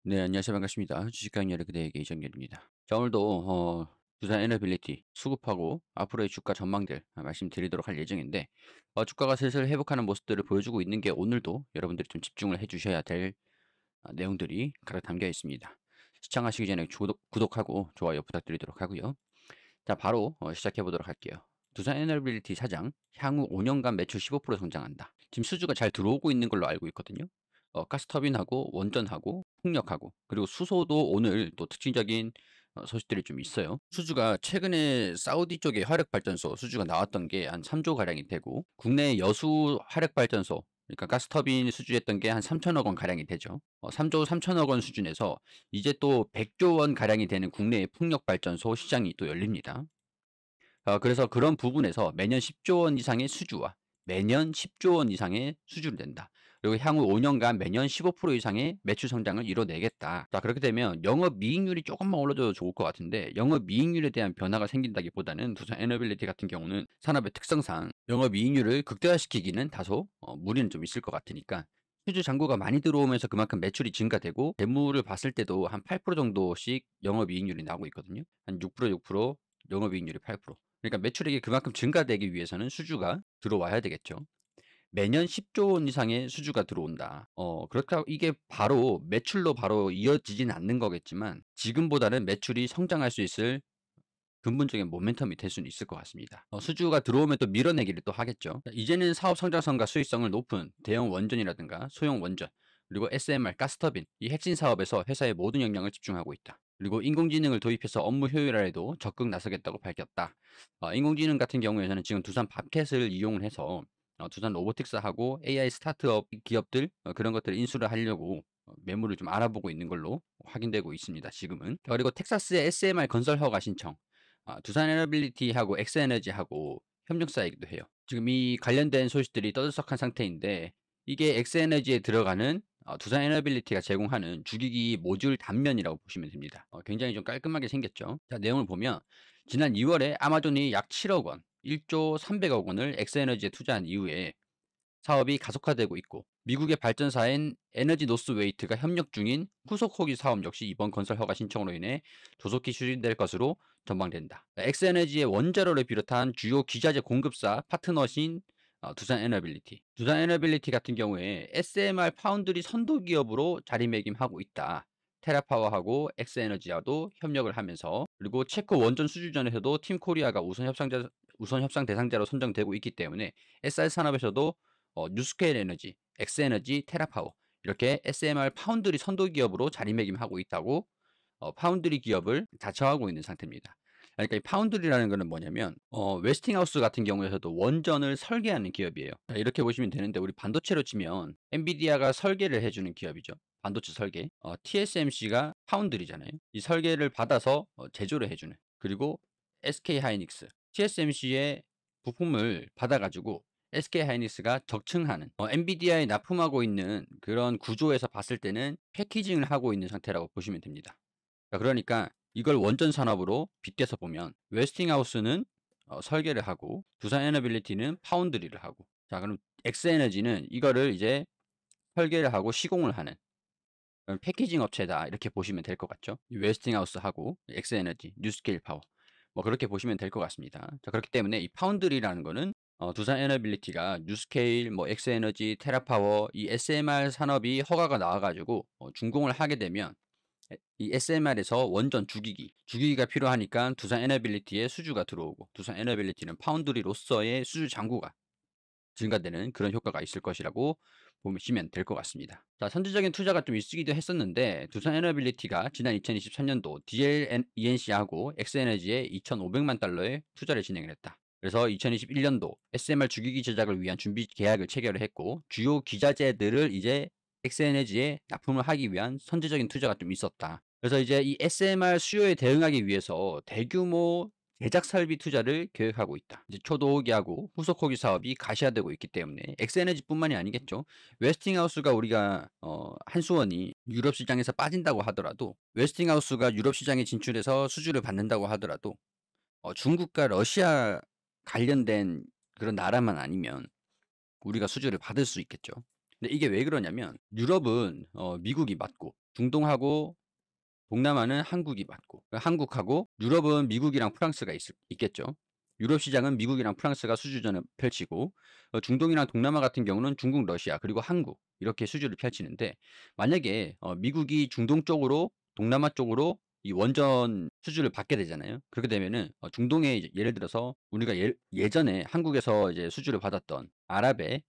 네, 안녕하세요. 반갑습니다. 주식 강연의 그대에게 이정렬입니다. 자, 오늘도 두산 에너빌리티 수급하고 앞으로의 주가 전망들 말씀드리도록 할 예정인데, 주가가 슬슬 회복하는 모습들을 보여주고 있는 게 오늘도 여러분들이 좀 집중을 해주셔야 될 내용들이 가득 담겨 있습니다. 시청하시기 전에 구독하고 좋아요 부탁드리도록 하고요. 자, 바로 시작해 보도록 할게요. 두산 에너빌리티 사장, 향후 5년간 매출 15% 성장한다. 지금 수주가 잘 들어오고 있는 걸로 알고 있거든요. 가스터빈하고 원전하고 풍력하고 그리고 수소도 오늘 또 특징적인 소식들이 좀 있어요. 수주가 최근에 사우디 쪽에 화력발전소 수주가 나왔던 게 한 3조 가량이 되고, 국내 여수 화력발전소, 그러니까 가스터빈 수주했던 게 한 3천억 원 가량이 되죠. 3조 3천억 원 수준에서 이제 또 100조 원 가량이 되는 국내의 풍력발전소 시장이 또 열립니다. 그래서 그런 부분에서 매년 10조 원 이상의 수주와 매년 10조 원 이상의 수주를 낸다. 그리고 향후 5년간 매년 15% 이상의 매출 성장을 이뤄내겠다. 자, 그렇게 되면 영업이익률이 조금만 올라줘도 좋을 것 같은데, 영업이익률에 대한 변화가 생긴다기보다는 두산 에너빌리티 같은 경우는 산업의 특성상 영업이익률을 극대화시키기는 다소 무리는 좀 있을 것 같으니까, 수주 잔고가 많이 들어오면서 그만큼 매출이 증가되고 재무를 봤을 때도 한 8% 정도씩 영업이익률이 나오고 있거든요. 한 6%, 6%, 영업이익률이 8%. 그러니까 매출액이 그만큼 증가되기 위해서는 수주가 들어와야 되겠죠. 매년 10조 원 이상의 수주가 들어온다. 그렇다고 이게 바로 매출로 바로 이어지진 않는 거겠지만, 지금보다는 매출이 성장할 수 있을 근본적인 모멘텀이 될 수는 있을 것 같습니다. 수주가 들어오면 또 밀어내기를 또 하겠죠. 이제는 사업 성장성과 수익성을 높은 대형 원전이라든가 소형 원전, 그리고 SMR 가스터빈, 이 핵심 사업에서 회사의 모든 역량을 집중하고 있다. 그리고 인공지능을 도입해서 업무 효율화에도 적극 나서겠다고 밝혔다. 인공지능 같은 경우에는 지금 두산 밥캣을 이용을 해서 두산 로보틱스하고 AI 스타트업 기업들, 그런 것들을 인수를 하려고 매물을 좀 알아보고 있는 걸로 확인되고 있습니다. 지금은. 그리고 텍사스의 SMR 건설 허가 신청, 두산 에너빌리티하고 엑스에너지하고 협력사이기도 해요. 지금 이 관련된 소식들이 떠들썩한 상태인데, 이게 엑스에너지에 들어가는 두산 에너빌리티가 제공하는 주기기 모듈 단면이라고 보시면 됩니다. 굉장히 좀 깔끔하게 생겼죠. 자, 내용을 보면 지난 2월에 아마존이 약 7억 원, 1조 300억 원을 엑스에너지에 투자한 이후에 사업이 가속화되고 있고, 미국의 발전사인 에너지 노스웨이트가 협력 중인 후속 호기 사업 역시 이번 건설 허가 신청으로 인해 조속히 추진될 것으로 전망된다. 엑스에너지의 원자로를 비롯한 주요 기자재 공급사 파트너신 두산 에너빌리티. 두산 에너빌리티 같은 경우에 SMR 파운드리 선도 기업으로 자리매김하고 있다. 테라파워하고 엑스에너지와도 협력을 하면서, 그리고 체코 원전 수주전에서도 팀 코리아가 우선 협상 대상자로 선정되고 있기 때문에 SR 산업에서도 뉴스케일 에너지, 엑스에너지, 테라파워, 이렇게 SMR 파운드리 선도 기업으로 자리매김하고 있다고 파운드리 기업을 자처하고 있는 상태입니다. 그러니까 이 파운드리라는 거는 뭐냐면, 웨스팅하우스 같은 경우에서도 원전을 설계하는 기업이에요. 자, 이렇게 보시면 되는데, 우리 반도체로 치면 엔비디아가 설계를 해주는 기업이죠. 반도체 설계. TSMC가 파운드리잖아요. 이 설계를 받아서 제조를 해주는. 그리고 SK 하이닉스, TSMC의 부품을 받아가지고 SK 하이닉스가 적층하는, 엔비디아에 납품하고 있는 그런 구조에서 봤을 때는 패키징을 하고 있는 상태라고 보시면 됩니다. 자, 그러니까 이걸 원전 산업으로 빗대서 보면 웨스팅하우스는 설계를 하고, 두산 에너빌리티는 파운드리를 하고, 자, 그럼 엑스에너지는 이거를 이제 설계를 하고 시공을 하는 그런 패키징 업체다, 이렇게 보시면 될 것 같죠. 웨스팅하우스하고 엑스에너지, 뉴스케일 파워, 뭐 그렇게 보시면 될 것 같습니다. 자, 그렇기 때문에 이 파운드리라는 거는 두산 에너빌리티가 뉴스케일, 뭐 엑스에너지, 테라파워, 이 SMR 산업이 허가가 나와가지고 준공을 하게 되면 이 SMR에서 원전 주기기가 필요하니까 두산 에너빌리티에 수주가 들어오고, 두산 에너빌리티는 파운드리로서의 수주 잔고가 증가되는 그런 효과가 있을 것이라고 보시면 될 것 같습니다. 자, 선제적인 투자가 좀 있기도 했었는데, 두산 에너빌리티가 지난 2023년도 DLENC하고 엑스에너지에 2,500만 달러의 투자를 진행을 했다. 그래서 2021년도 SMR 주기기 제작을 위한 준비 계약을 체결을 했고, 주요 기자재들을 이제 엑스에너지에 납품을 하기 위한 선제적인 투자가 좀 있었다. 그래서 이제 이 SMR 수요에 대응하기 위해서 대규모 제작 설비 투자를 계획하고 있다. 이제 초도호기하고 후속호기 사업이 가시화되고 있기 때문에 엑스에너지뿐만이 아니겠죠. 웨스팅하우스가 우리가 한수원이 유럽 시장에서 빠진다고 하더라도, 웨스팅하우스가 유럽 시장에 진출해서 수주를 받는다고 하더라도 중국과 러시아 관련된 그런 나라만 아니면 우리가 수주를 받을 수 있겠죠. 근데 이게 왜 그러냐면, 유럽은 미국이 맞고 중동하고 동남아는 한국이 맞고, 한국하고 유럽은 미국이랑 프랑스가 있겠죠. 유럽 시장은 미국이랑 프랑스가 수주전을 펼치고, 중동이랑 동남아 같은 경우는 중국, 러시아 그리고 한국 이렇게 수주를 펼치는데, 만약에 미국이 중동 쪽으로 동남아 쪽으로 이 원전 수주를 받게 되잖아요. 그렇게 되면은 중동에 이제 예를 들어서 우리가 예전에 한국에서 이제 수주를 받았던 아랍의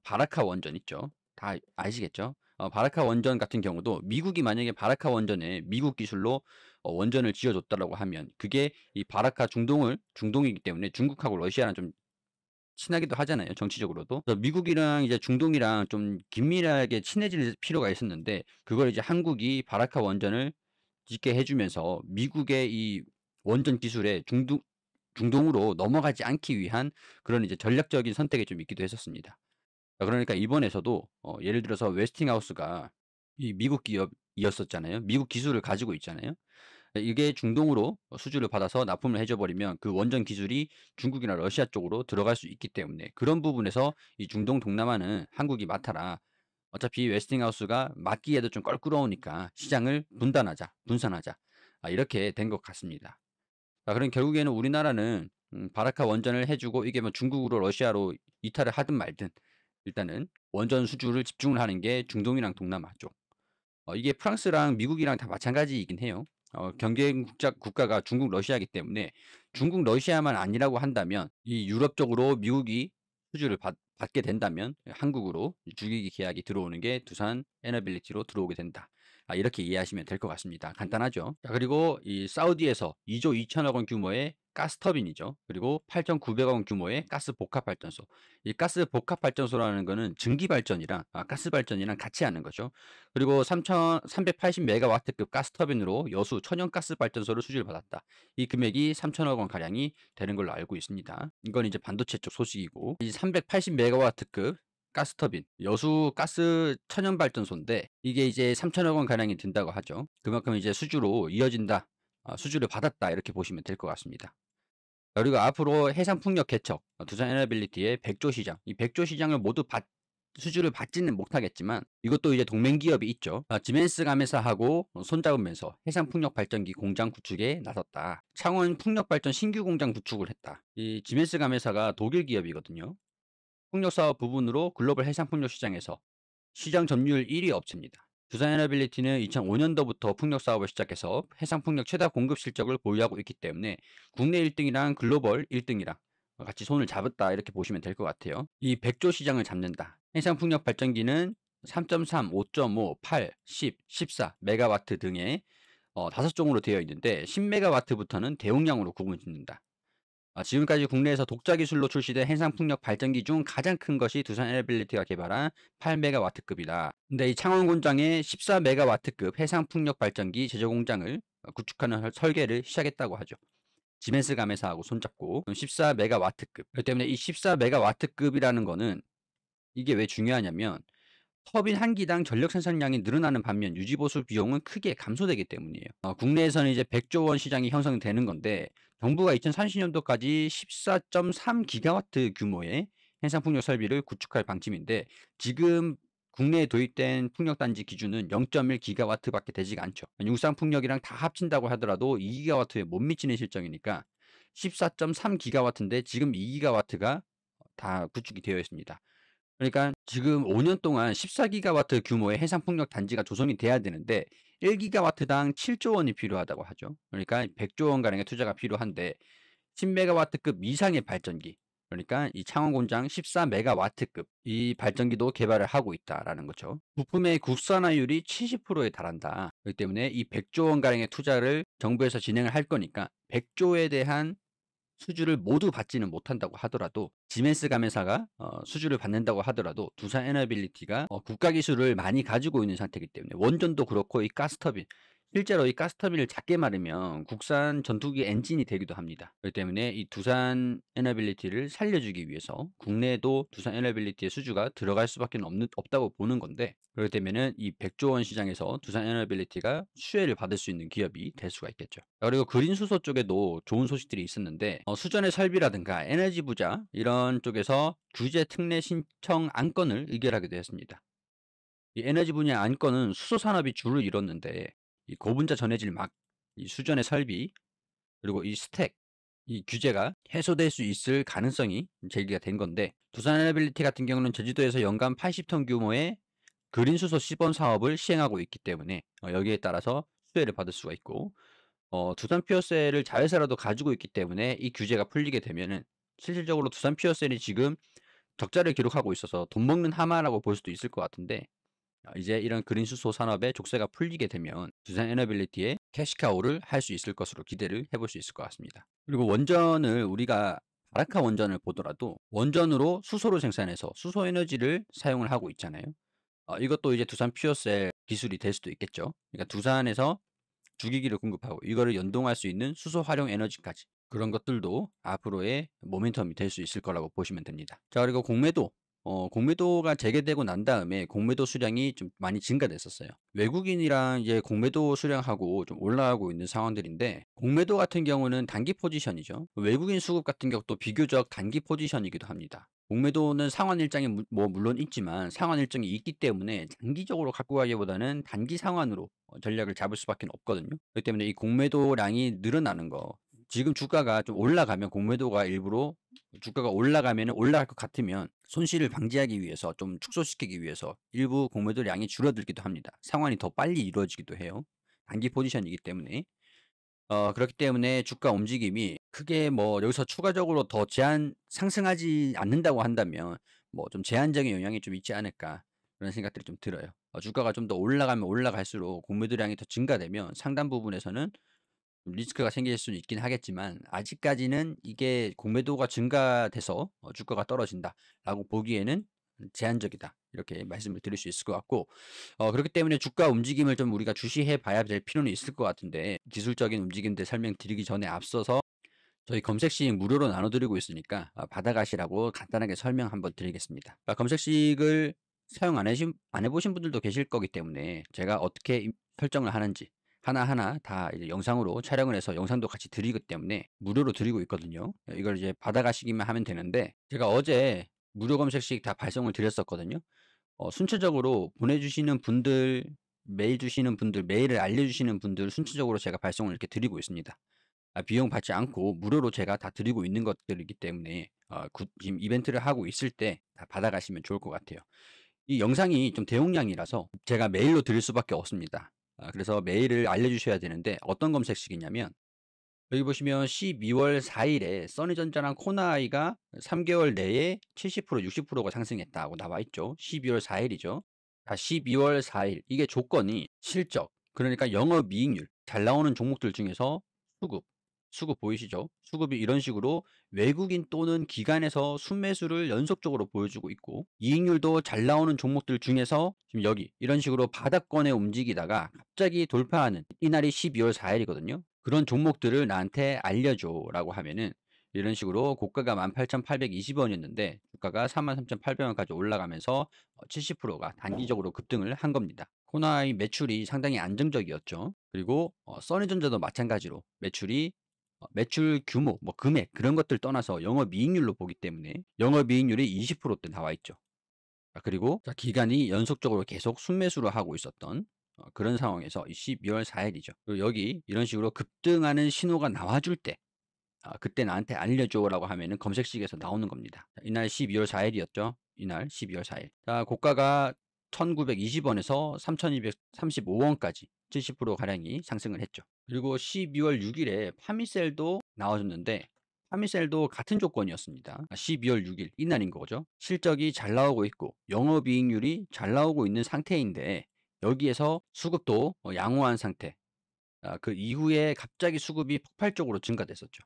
바라카 원전 있죠. 다 아시겠죠? 바라카 원전 같은 경우도 미국이 만약에 바라카 원전에 미국 기술로 원전을 지어 줬다라고 하면, 그게 이 바라카 중동이기 때문에 중국하고 러시아랑 좀 친하기도 하잖아요, 정치적으로도. 그래서 미국이랑 이제 중동이랑 좀 긴밀하게 친해질 필요가 있었는데, 그걸 이제 한국이 바라카 원전을 짓게 해 주면서 미국의 이 원전 기술에 중동으로 넘어가지 않기 위한 그런 이제 전략적인 선택이 좀 있기도 했었습니다. 그러니까 이번에서도 예를 들어서 웨스팅하우스가 이 미국 기업이었었잖아요. 미국 기술을 가지고 있잖아요. 이게 중동으로 수주를 받아서 납품을 해줘 버리면 그 원전 기술이 중국이나 러시아 쪽으로 들어갈 수 있기 때문에, 그런 부분에서 이 중동 동남아는 한국이 맡아라. 어차피 웨스팅하우스가 맡기에도 좀 껄끄러우니까 시장을 분산하자. 이렇게 된 것 같습니다. 그럼 결국에는 우리나라는 바라카 원전을 해 주고, 이게 뭐 중국으로 러시아로 이탈을 하든 말든 일단은 원전 수주를 집중을 하는 게 중동이랑 동남아 쪽. 이게 프랑스랑 미국이랑 다 마찬가지이긴 해요. 경쟁 국가가 중국, 러시아이기 때문에 중국, 러시아만 아니라고 한다면 이 유럽 쪽으로 미국이 수주를 받게 된다면 한국으로 주기기 계약이 들어오는 게 두산 에너빌리티로 들어오게 된다. 이렇게 이해하시면 될 것 같습니다. 간단하죠. 자, 그리고 이 사우디에서 2조 2천억 원 규모의 가스터빈이죠. 그리고 8,900억 원 규모의 가스 복합 발전소. 이 가스 복합 발전소라는 거는 증기 발전이랑 가스 발전이랑 같이 하는 거죠. 그리고 3,380 메가와트급 가스터빈으로 여수 천연가스 발전소를 수주를 받았다. 이 금액이 3천억 원 가량이 되는 걸로 알고 있습니다. 이건 이제 반도체 쪽 소식이고, 이 380 메가와트급 가스터빈, 여수 가스 천연 발전소인데 이게 이제 3천억 원 가량이 든다고 하죠. 그만큼 이제 수주로 이어진다. 수주를 받았다 이렇게 보시면 될 것 같습니다. 그리고 앞으로 해상풍력 개척, 두산 에너빌리티의 백조 시장, 이 백조 시장을 모두 수주를 받지는 못하겠지만 이것도 이제 동맹 기업이 있죠. 지멘스 감회사하고 손잡으면서 해상풍력 발전기 공장 구축에 나섰다. 창원 풍력발전 신규 공장 구축을 했다. 이 지멘스 감회사가 독일 기업이거든요. 풍력 사업 부분으로 글로벌 해상풍력 시장에서 시장 점유율 1위 업체입니다. 두산에너빌리티는 2005년도부터 풍력 사업을 시작해서 해상풍력 최다 공급 실적을 보유하고 있기 때문에 국내 1등이랑 글로벌 1등이랑 같이 손을 잡았다 이렇게 보시면 될 것 같아요. 이 100조 시장을 잡는다. 해상풍력 발전기는 3.3, 5.5, 8, 10, 14 메가와트 등의 5종으로 되어 있는데 10메가와트부터는 대용량으로 구분짓는다. 지금까지 국내에서 독자 기술로 출시된 해상풍력 발전기 중 가장 큰 것이 두산 에너빌리티가 개발한 8메가와트급이다. 근데 이 창원 공장에 14메가와트급 해상풍력 발전기 제조 공장을 구축하는 설계를 시작했다고 하죠. 지멘스 감회사하고 손잡고 14메가와트급. 그렇기 때문에 이 14메가와트급이라는 거는 이게 왜 중요하냐면, 터빈 한 기당 전력 생산량이 늘어나는 반면 유지보수 비용은 크게 감소되기 때문이에요. 국내에서는 이제 100조 원 시장이 형성되는 건데, 정부가 2030년도까지 14.3 기가와트 규모의 해상풍력 설비를 구축할 방침인데, 지금 국내에 도입된 풍력단지 기준은 0.1 기가와트밖에 되지가 않죠. 육상 풍력이랑 다 합친다고 하더라도 2 기가와트에 못 미치는 실정이니까 14.3 기가와트인데 지금 2 기가와트가 다 구축이 되어 있습니다. 그러니까 지금 5년 동안 14기가와트 규모의 해상풍력 단지가 조성이 돼야 되는데 1기가와트당 7조 원이 필요하다고 하죠. 그러니까 100조 원 가량의 투자가 필요한데 10메가와트급 이상의 발전기, 그러니까 이 창원 공장 14메가와트급 이 발전기도 개발을 하고 있다라는 거죠. 부품의 국산화율이 70%에 달한다. 그렇기 때문에 이 100조 원 가량의 투자를 정부에서 진행을 할 거니까 100조에 대한 수주를 모두 받지는 못한다고 하더라도, 지멘스 감회사가 수주를 받는다고 하더라도 두산 에너빌리티가 국가 기술을 많이 가지고 있는 상태이기 때문에, 원전도 그렇고 이 가스터빈, 실제로 이 가스터빈을 작게 말하면 국산 전투기 엔진이 되기도 합니다. 그렇기 때문에 이 두산 에너빌리티를 살려주기 위해서 국내에도 두산 에너빌리티의 수주가 들어갈 수밖에 없다고 보는 건데, 그렇기 때문에 이 100조 원 시장에서 두산 에너빌리티가 수혜를 받을 수 있는 기업이 될 수가 있겠죠. 그리고 그린 수소 쪽에도 좋은 소식들이 있었는데, 수전의 설비라든가 에너지 부자 이런 쪽에서 규제 특례 신청 안건을 의결하게 되었습니다. 이 에너지 분야 안건은 수소 산업이 주를 이뤘는데 이 고분자 전해질 막, 이 수전의 설비, 그리고 이 스택, 이 규제가 해소될 수 있을 가능성이 제기가 된 건데, 두산 에너빌리티 같은 경우는 제주도에서 연간 80톤 규모의 그린 수소 시범 사업을 시행하고 있기 때문에 여기에 따라서 수혜를 받을 수가 있고, 두산 퓨어셀을 자회사로도 가지고 있기 때문에 이 규제가 풀리게 되면은 실질적으로 두산 퓨어셀이 지금 적자를 기록하고 있어서 돈 먹는 하마라고 볼 수도 있을 것 같은데, 이제 이런 그린 수소 산업의 족쇄가 풀리게 되면 두산 에너빌리티의 캐시카우를 할 수 있을 것으로 기대를 해볼 수 있을 것 같습니다. 그리고 원전을 우리가 바라카 원전을 보더라도 원전으로 수소를 생산해서 수소 에너지를 사용을 하고 있잖아요. 이것도 이제 두산 퓨어셀 기술이 될 수도 있겠죠. 그러니까 두산에서 주기기를 공급하고 이거를 연동할 수 있는 수소 활용 에너지까지, 그런 것들도 앞으로의 모멘텀이 될 수 있을 거라고 보시면 됩니다. 자, 그리고 공매도. 공매도가 재개되고 난 다음에 공매도 수량이 좀 많이 증가됐었어요. 외국인이랑 이제 공매도 수량하고 좀 올라가고 있는 상황들인데, 공매도 같은 경우는 단기 포지션이죠. 외국인 수급 같은 경우도 비교적 단기 포지션이기도 합니다. 공매도는 상환 일정이 뭐 물론 있지만 상환 일정이 있기 때문에 장기적으로 갖고 가기보다는 단기 상환으로 전략을 잡을 수밖에 없거든요. 그렇기 때문에 이 공매도량이 늘어나는 거, 지금 주가가 좀 올라가면 공매도가 일부러, 주가가 올라가면 올라갈 것 같으면 손실을 방지하기 위해서, 좀 축소시키기 위해서 일부 공매도량이 줄어들기도 합니다. 상환이 더 빨리 이루어지기도 해요. 단기 포지션이기 때문에. 그렇기 때문에 주가 움직임이 크게 뭐 여기서 추가적으로 더 상승하지 않는다고 한다면 뭐 좀 제한적인 영향이 좀 있지 않을까, 그런 생각들이 좀 들어요. 주가가 좀 더 올라가면 올라갈수록 공매도량이 더 증가되면 상당 부분에서는 좀 리스크가 생길 수는 있긴 하겠지만, 아직까지는 이게 공매도가 증가돼서 주가가 떨어진다라고 보기에는 제한적이다, 이렇게 말씀을 드릴 수 있을 것 같고, 그렇기 때문에 주가 움직임을 좀 우리가 주시해 봐야 될 필요는 있을 것 같은데, 기술적인 움직임들 설명드리기 전에 앞서서 저희 검색식 무료로 나눠드리고 있으니까 받아가시라고 간단하게 설명 한번 드리겠습니다. 검색식을 사용 안 해보신 분들도 계실 거기 때문에 제가 어떻게 설정을 하는지 하나하나 다 이제 영상으로 촬영을 해서 영상도 같이 드리기 때문에 무료로 드리고 있거든요. 이걸 이제 받아가시기만 하면 되는데, 제가 어제 무료 검색식 다 발송을 드렸었거든요. 순차적으로 보내주시는 분들, 메일 주시는 분들, 메일을 알려주시는 분들 순차적으로 제가 발송을 이렇게 드리고 있습니다. 비용 받지 않고 무료로 제가 다 드리고 있는 것들이기 때문에 지금 이벤트를 하고 있을 때 다 받아가시면 좋을 것 같아요. 이 영상이 좀 대용량이라서 제가 메일로 드릴 수밖에 없습니다. 그래서 메일을 알려주셔야 되는데, 어떤 검색식이냐면 여기 보시면 12월 4일에 써니전자랑 코나아이가 3개월 내에 70% 60%가 상승했다고 나와 있죠. 12월 4일이죠. 12월 4일, 이게 조건이 실적, 그러니까 영업이익률, 잘 나오는 종목들 중에서 수급, 수급 보이시죠? 수급이 이런 식으로 외국인 또는 기관에서 순매수를 연속적으로 보여주고 있고, 이익률도 잘 나오는 종목들 중에서 지금 여기 이런 식으로 바닥권에 움직이다가 갑자기 돌파하는 이날이 12월 4일이거든요. 그런 종목들을 나한테 알려줘라고 하면은 이런 식으로 고가가 18,820원이었는데 주가가 33,800원까지 올라가면서 70%가 단기적으로 급등을 한 겁니다. 코나이 매출이 상당히 안정적이었죠. 그리고 써니전자도 마찬가지로 매출 규모, 뭐 금액, 그런 것들 떠나서 영업이익률로 보기 때문에 영업이익률이 20%대 나와 있죠. 그리고 기간이 연속적으로 계속 순매수를 하고 있었던 그런 상황에서 12월 4일이죠. 그리고 여기 이런 식으로 급등하는 신호가 나와줄 때, 그때 나한테 알려줘라고 하면은 검색식에서 나오는 겁니다. 이날 12월 4일이었죠. 이날 12월 4일. 자, 고가가 1920원에서 3235원까지 70% 가량이 상승을 했죠. 그리고 12월 6일에 파미셀도 나와줬는데, 파미셀도 같은 조건이었습니다. 12월 6일 이날인 거죠. 실적이 잘 나오고 있고 영업이익률이 잘 나오고 있는 상태인데, 여기에서 수급도 양호한 상태. 그 이후에 갑자기 수급이 폭발적으로 증가됐었죠.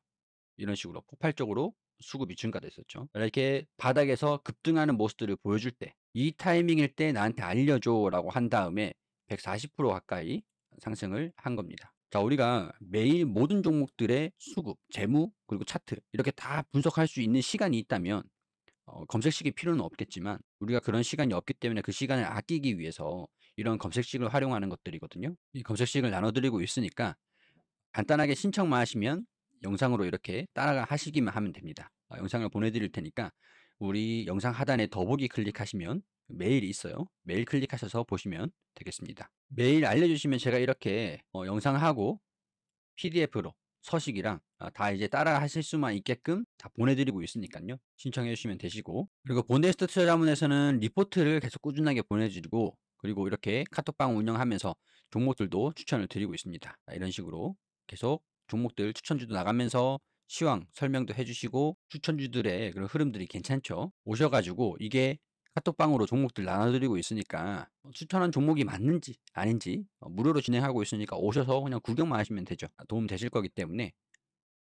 이런 식으로 폭발적으로 수급이 증가됐었죠. 이렇게 바닥에서 급등하는 모습들을 보여줄 때, 이 타이밍일 때 나한테 알려줘라고 한 다음에 140% 가까이 상승을 한 겁니다. 자, 우리가 매일 모든 종목들의 수급, 재무, 그리고 차트 이렇게 다 분석할 수 있는 시간이 있다면 검색식이 필요는 없겠지만, 우리가 그런 시간이 없기 때문에 그 시간을 아끼기 위해서 이런 검색식을 활용하는 것들이거든요. 이 검색식을 나눠드리고 있으니까 간단하게 신청만 하시면 영상으로 이렇게 따라 하시기만 하면 됩니다. 영상을 보내드릴 테니까 우리 영상 하단에 더보기 클릭하시면 메일이 있어요. 메일 클릭하셔서 보시면 되겠습니다. 메일 알려주시면 제가 이렇게 영상하고 PDF로 서식이랑 다 이제 따라 하실 수만 있게끔 다 보내드리고 있으니까요. 신청해 주시면 되시고, 그리고 본데스트 투자자문에서는 리포트를 계속 꾸준하게 보내드리고, 그리고 이렇게 카톡방 운영하면서 종목들도 추천을 드리고 있습니다. 이런 식으로 계속 종목들 추천주도 나가면서 시황 설명도 해주시고, 추천주들의 그런 흐름들이 괜찮죠. 오셔가지고 이게 카톡방으로 종목들 나눠드리고 있으니까 추천한 종목이 맞는지 아닌지 무료로 진행하고 있으니까 오셔서 그냥 구경만 하시면 되죠. 도움 되실 거기 때문에,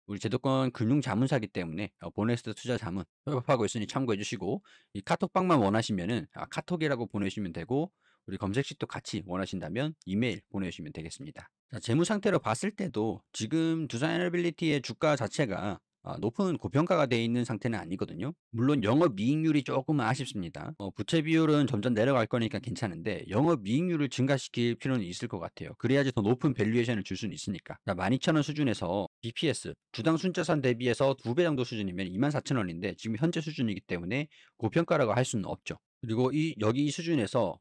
우리 제도권 금융자문사기 때문에 보네스트 투자자문 협업하고 있으니 참고해 주시고, 이 카톡방만 원하시면은 카톡이라고 보내주시면 되고, 우리 검색식도 같이 원하신다면 이메일 보내주시면 되겠습니다. 자, 재무 상태로 봤을 때도 지금 두산 에너빌리티의 주가 자체가 높은 고평가가 되어 있는 상태는 아니거든요. 물론 영업이익률이 조금 아쉽습니다. 부채 비율은 점점 내려갈 거니까 괜찮은데 영업이익률을 증가시킬 필요는 있을 것 같아요. 그래야지 더 높은 밸류에이션을 줄 수는 있으니까. 12,000원 수준에서 BPS 주당 순자산 대비해서 2배 정도 수준이면 24,000원인데 지금 현재 수준이기 때문에 고평가라고 할 수는 없죠. 그리고 여기 이 수준에서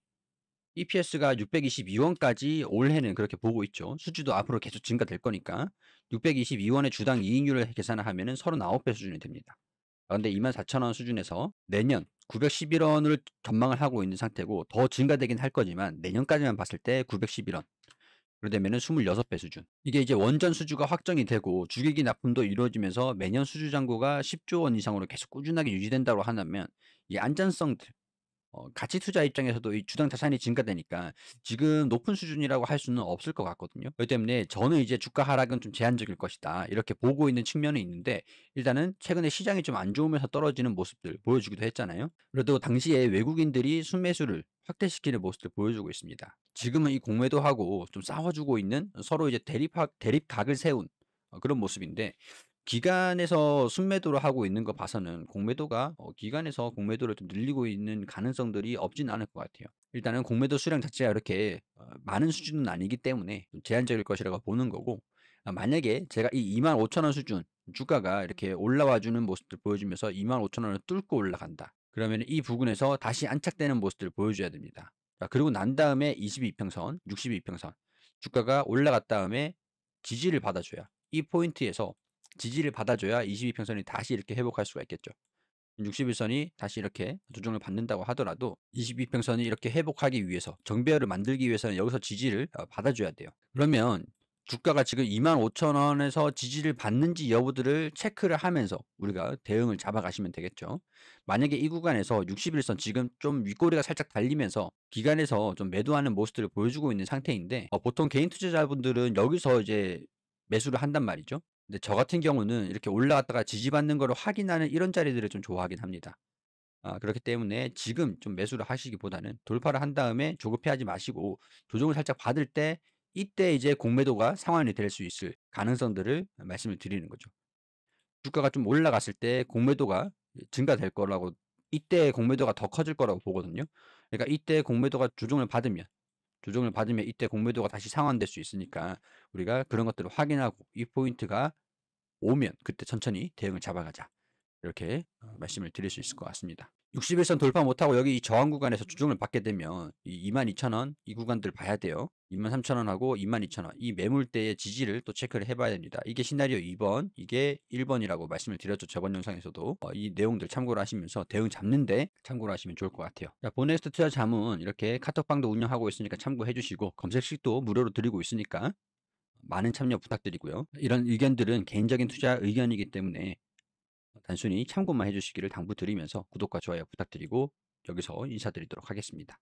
EPS가 622원까지 올해는 그렇게 보고 있죠. 수주도 앞으로 계속 증가될 거니까 622원의 주당 이익률을 계산을 하면은 39배 수준이 됩니다. 그런데 24,000원 수준에서 내년 911원을 전망을 하고 있는 상태고, 더 증가되긴 할 거지만 내년까지만 봤을 때 911원. 그러되면은 26배 수준. 이게 이제 원전 수주가 확정이 되고 주기기 납품도 이루어지면서 매년 수주 잔고가 10조 원 이상으로 계속 꾸준하게 유지된다고 한다면, 이 안전성들, 가치 투자 입장에서도 이 주당 자산이 증가되니까 지금 높은 수준이라고 할 수는 없을 것 같거든요. 그렇기 때문에 저는 이제 주가 하락은 좀 제한적일 것이다, 이렇게 보고 있는 측면이 있는데, 일단은 최근에 시장이 좀 안 좋으면서 떨어지는 모습들 보여주기도 했잖아요. 그래도 당시에 외국인들이 순매수를 확대시키는 모습을 보여주고 있습니다. 지금은 이 공매도하고 좀 싸워주고 있는, 서로 이제 대립각을 세운 그런 모습인데, 기관에서 순매도를 하고 있는 거 봐서는 공매도가 기관에서 공매도를 좀 늘리고 있는 가능성들이 없진 않을 것 같아요. 일단은 공매도 수량 자체가 이렇게 많은 수준은 아니기 때문에 좀 제한적일 것이라고 보는 거고, 만약에 제가 이 25,000원 수준 주가가 이렇게 올라와 주는 모습들 보여주면서 25,000원을 뚫고 올라간다, 그러면 이 부근에서 다시 안착되는 모습들을 보여줘야 됩니다. 자, 그리고 난 다음에 22평선, 62평선 주가가 올라갔 다음에 지지를 받아줘야, 이 포인트에서 지지를 받아줘야 22평선이 다시 이렇게 회복할 수가 있겠죠. 61선이 다시 이렇게 조정을 받는다고 하더라도 22평선이 이렇게 회복하기 위해서, 정배열을 만들기 위해서는 여기서 지지를 받아줘야 돼요. 그러면 주가가 지금 25,000원에서 지지를 받는지 여부들을 체크를 하면서 우리가 대응을 잡아가시면 되겠죠. 만약에 이 구간에서 61선 지금 좀 윗꼬리가 살짝 달리면서 기간에서 좀 매도하는 모습들을 보여주고 있는 상태인데, 보통 개인 투자자분들은 여기서 이제 매수를 한단 말이죠. 근데 저 같은 경우는 이렇게 올라갔다가 지지받는 거를 확인하는 이런 자리들을 좀 좋아하긴 합니다. 그렇기 때문에 지금 좀 매수를 하시기보다는 돌파를 한 다음에 조급해하지 마시고 조정을 살짝 받을 때, 이때 이제 공매도가 상환이 될 수 있을 가능성들을 말씀을 드리는 거죠. 주가가 좀 올라갔을 때 공매도가 증가될 거라고, 이때 공매도가 더 커질 거라고 보거든요. 그러니까 이때 공매도가 조정을 받으면 이때 공매도가 다시 상환될 수 있으니까 우리가 그런 것들을 확인하고 이 포인트가 오면 그때 천천히 대응을 잡아가자, 이렇게 말씀을 드릴 수 있을 것 같습니다. 61선 돌파 못하고 여기 이 저항 구간에서 조정을 받게 되면 이 22,000원 이 구간들 봐야 돼요. 23,000원하고 22,000원 이 매물대의 지지를 또 체크를 해봐야 됩니다. 이게 시나리오 2번, 이게 1번이라고 말씀을 드렸죠. 저번 영상에서도 이 내용들 참고를 하시면서 대응 잡는데 참고를 하시면 좋을 것 같아요. 자, 보네스트 투자 자문 이렇게 카톡방도 운영하고 있으니까 참고해 주시고, 검색식도 무료로 드리고 있으니까 많은 참여 부탁드리고요. 이런 의견들은 개인적인 투자 의견이기 때문에 단순히 참고만 해주시기를 당부드리면서 구독과 좋아요 부탁드리고 여기서 인사드리도록 하겠습니다.